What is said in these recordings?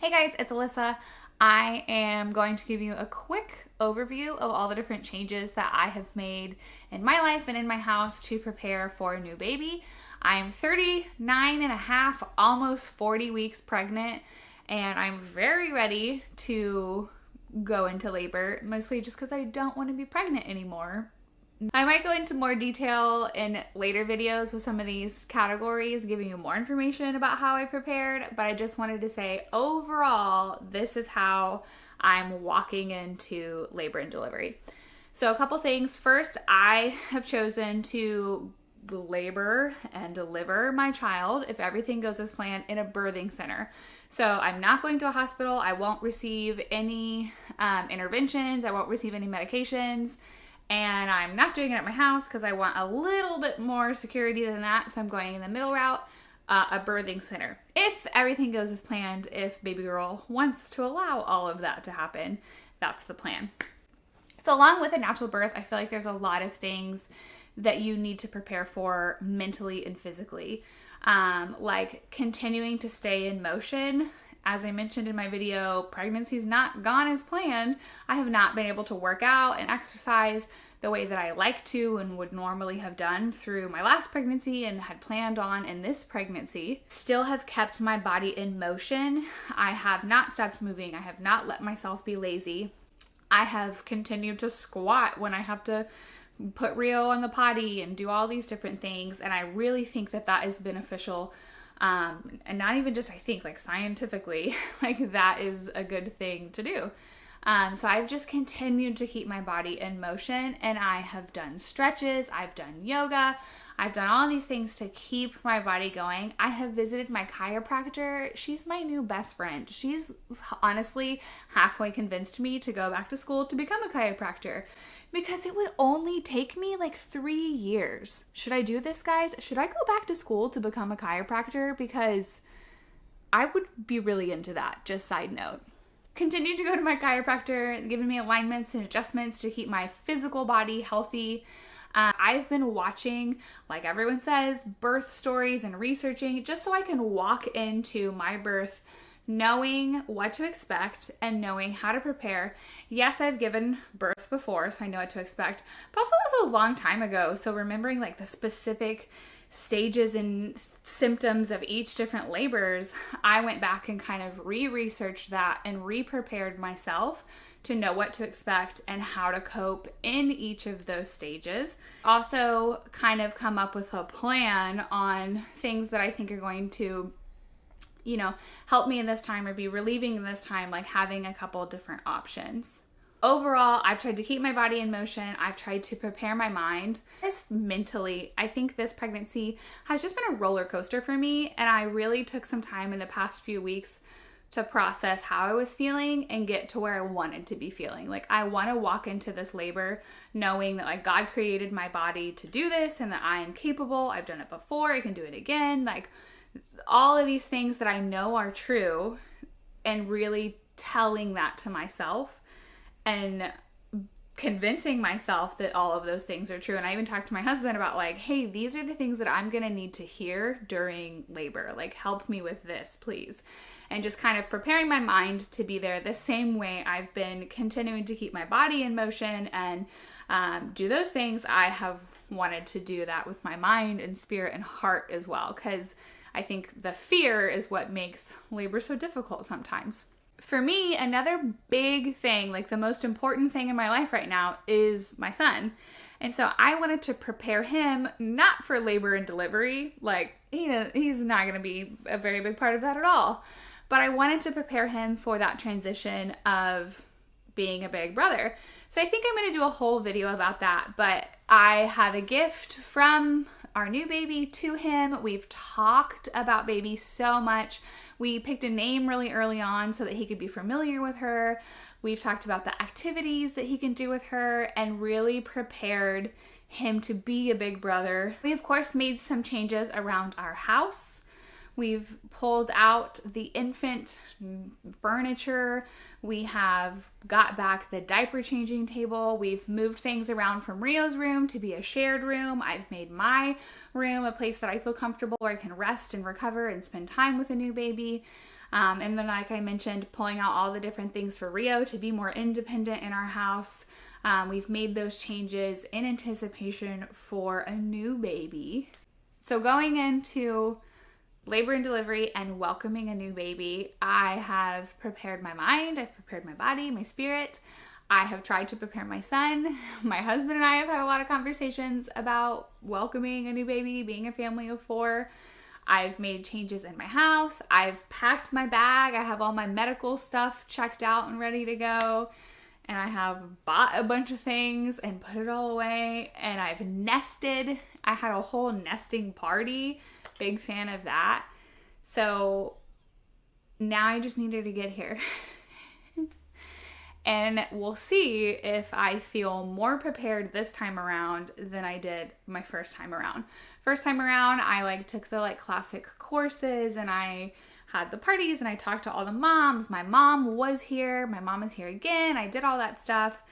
Hey guys, it's Alyssa. I am going to give you a quick overview of all the different changes that I have made in my life and in my house to prepare for a new baby. I'm 39 and a half, almost 40 weeks pregnant, and I'm very ready to go into labor, mostly just because I don't want to be pregnant anymore. I might go into more detail in later videos with some of these categories, giving you more information about how I prepared, but I just wanted to say overall, this is how I'm walking into labor and delivery. So a couple things. First, I have chosen to labor and deliver my child, if everything goes as planned, in a birthing center. So I'm not going to a hospital. I won't receive any interventions. I won't receive any medications. And I'm not doing it at my house because I want a little bit more security than that. So I'm going in the middle route, a birthing center. If everything goes as planned, if baby girl wants to allow all of that to happen, that's the plan. So along with a natural birth, I feel like there's a lot of things that you need to prepare for mentally and physically. Like continuing to stay in motion. As I mentioned in my video, pregnancy's not gone as planned. I have not been able to work out and exercise the way that I like to and would normally have done through my last pregnancy and had planned on in this pregnancy. Still have kept my body in motion. I have not stopped moving. I have not let myself be lazy. I have continued to squat when I have to put Rio on the potty and do all these different things. And I really think that that is beneficial. And not even just, I think, like scientifically, like that is a good thing to do. So I've just continued to keep my body in motion, and I have done stretches, I've done yoga, I've done all these things to keep my body going. I have visited my chiropractor. She's my new best friend. She's honestly halfway convinced me to go back to school to become a chiropractor because it would only take me like 3 years. Should I do this, guys? Should I go back to school to become a chiropractor? Because I would be really into that, just side note. Continue to go to my chiropractor, giving me alignments and adjustments to keep my physical body healthy. I've been watching, like everyone says, birth stories and researching just so I can walk into my birth knowing what to expect and knowing how to prepare. Yes, I've given birth before, so I know what to expect, but also that was a long time ago. So remembering like the specific stages and symptoms of each different labors, I went back and kind of re-researched that and re-prepared myself to know what to expect and how to cope in each of those stages. Also kind of come up with a plan on things that I think are going to, help me in this time or be relieving in this time, like having a couple different options. Overall, I've tried to keep my body in motion. I've tried to prepare my mind. Just mentally, I think this pregnancy has just been a roller coaster for me, and I really took some time in the past few weeks to process how I was feeling and get to where I wanted to be feeling. Like I want to walk into this labor knowing that like God created my body to do this and that I am capable. I've done it before. I can do it again. Like all of these things that I know are true, and really telling that to myself and convincing myself that all of those things are true. And I even talked to my husband about like, hey, these are the things that I'm going to need to hear during labor. Like help me with this, please. And just kind of preparing my mind to be there the same way I've been continuing to keep my body in motion and do those things. I have wanted to do that with my mind and spirit and heart as well, because I think the fear is what makes labor so difficult sometimes. For me, another big thing, like the most important thing in my life right now, is my son. And so I wanted to prepare him not for labor and delivery, like he's not going to be a very big part of that at all. But I wanted to prepare him for that transition of being a big brother. So I think I'm going to do a whole video about that. But I have a gift from our new baby to him. We've talked about baby so much. We picked a name really early on so that he could be familiar with her. We've talked about the activities that he can do with her and really prepared him to be a big brother. We, of course, made some changes around our house. We've pulled out the infant furniture. We have got back the diaper changing table. We've moved things around from Rio's room to be a shared room. I've made my room a place that I feel comfortable where I can rest and recover and spend time with a new baby. And then, like I mentioned, pulling out all the different things for Rio to be more independent in our house. We've made those changes in anticipation for a new baby. So going into labor and delivery and welcoming a new baby, I have prepared my mind, I've prepared my body, my spirit. I have tried to prepare my son. My husband and I have had a lot of conversations about welcoming a new baby, being a family of 4. I've made changes in my house. I've packed my bag. I have all my medical stuff checked out and ready to go. And I have bought a bunch of things and put it all away. And I've nested. I had a whole nesting party. Big fan of that. So now I just needed to get here. And we'll see if I feel more prepared this time around than I did my first time around. First time around, I took the classic courses, and I had the parties, and I talked to all the moms. My mom was here. My mom is here again. I did all that stuff.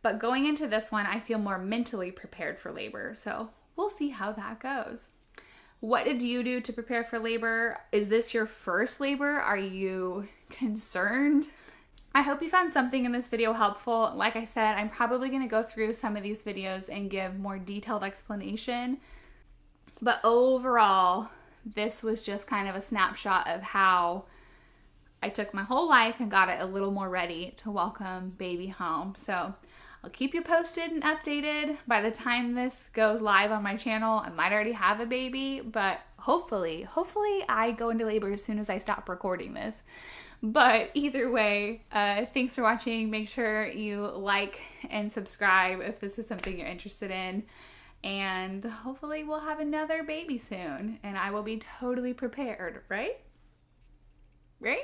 But going into this one, I feel more mentally prepared for labor. So we'll see how that goes. What did you do to prepare for labor? Is this your first labor? Are you concerned? I hope you found something in this video helpful. Like I said, I'm probably going to go through some of these videos and give more detailed explanation. But overall, this was just kind of a snapshot of how I took my whole life and got it a little more ready to welcome baby home. So I'll keep you posted and updated. By the time this goes live on my channel, I might already have a baby, but hopefully I go into labor as soon as I stop recording this. But either way, thanks for watching. Make sure you like and subscribe if this is something you're interested in. And hopefully we'll have another baby soon. And I will be totally prepared, right? Right?